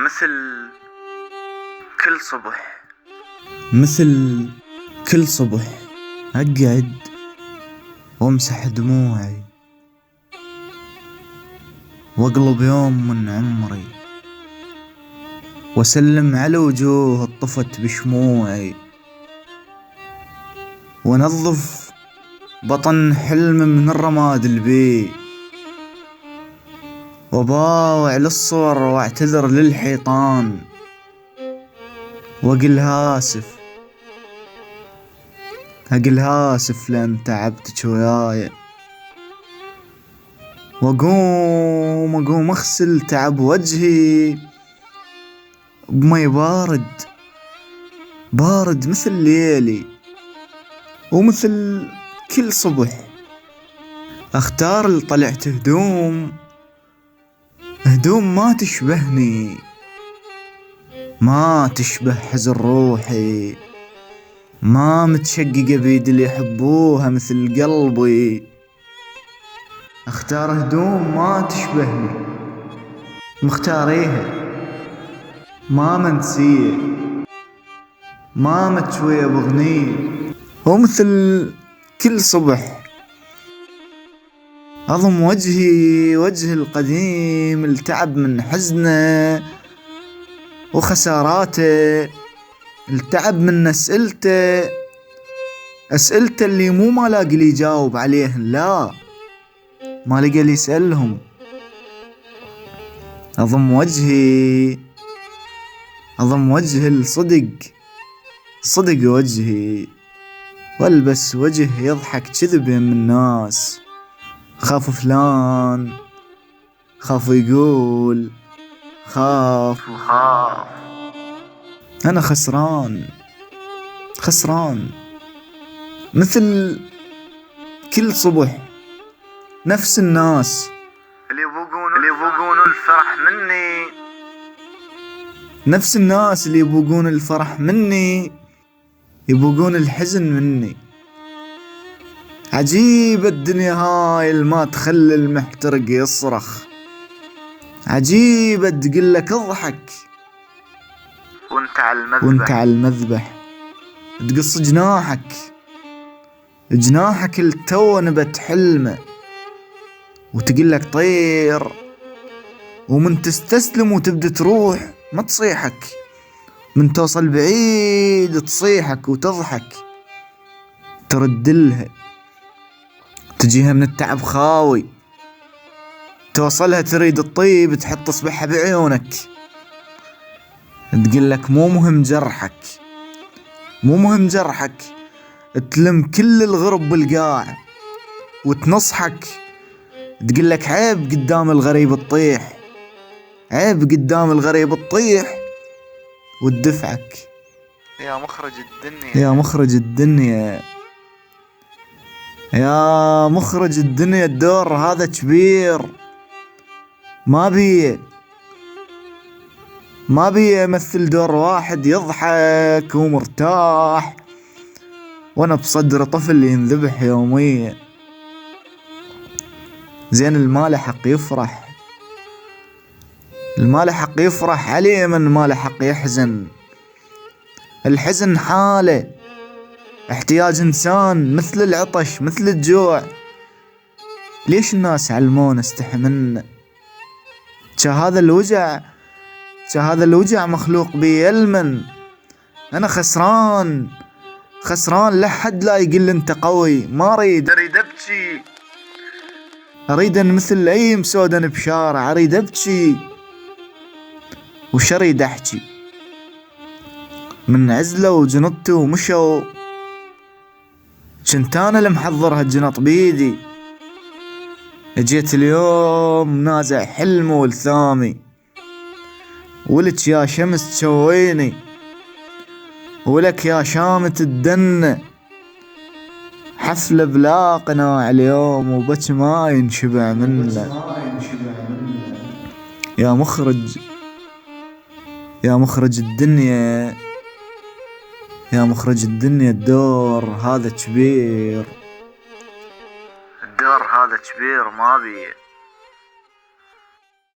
مثل كل صبح مثل كل صبح أقعد وامسح دموعي واقلب يوم من عمري واسلم على وجوه الطفت بشموعي وانظف بطن حلم من الرماد البي وباوع للصور واعتذر للحيطان واقل هاسف لأن تعبتك وياي واقوم اغسل تعب وجهي بمي بارد مثل ليلي ومثل كل صبح اختار اللي طلعت هدوم ما تشبهني، ما تشبه حزن روحي، ما متشققة بيد اللي يحبوها مثل قلبي. اختار هدوم ما تشبهني، مختاريها ما منسية، ما متشوية بغنية. ومثل كل صبح أضم وجهي القديم التعب من حزنه وخساراته، التعب من أسئلته اللي مو ما لاقي لي يجاوب عليهن، لا ما لقى لي يسألهم. أضم وجهي الصدق وجهي والبس وجه يضحك كذب يم الناس. خاف فلان، خاف يقول، خاف أنا خسران مثل كل صبح. نفس الناس اللي يبوقون الفرح مني، نفس الناس اللي يبوقون الفرح مني يبوقون الحزن مني. عجيبة الدنيا هاي الما تخلي المحترق يصرخ، عجيبة تقلك اضحك وانت على المذبح تقص جناحك التو نبت حلمه وتقلك طير، ومن تستسلم وتبدأ تروح ما تصيحك، من توصل بعيد تصيحك وتضحك تردلها. تجيها من التعب خاوي توصلها تريد الطيب تحط اصبعها بعيونك تقلك مو مهم جرحك، تلم كل الغرب بالقاع وتنصحك تقلك عيب قدام الغريب تطيح وتدفعك. يا مخرج الدنيا الدور هذا كبير، ما بي امثل دور واحد يضحك ومرتاح وانا بصدر طفل ينذبح يوميا. زين المال حق يفرح عليه من مال حق يحزن. الحزن حاله احتياج انسان مثل العطش مثل الجوع. ليش الناس علمونا استحملنا؟ هذا الوجع مخلوق بي يلمن. انا خسران لحد لا يقل انت قوي. ما اريد ابكي، اريد ان مثل اي مسودن بشارع اريد ابكي وش اريد احكي. من عزلة وجنطتي ومشوا كنت انا اللي محضر هالجنط بيدي. اجيت اليوم نازع حلم والثامي، ولك يا شمس تشويني ولك يا شامت الدنة. حفلة بلا قناع اليوم وبك ما ينشبع منه. يا مخرج الدنيا الدور هذا كبير، ما بيه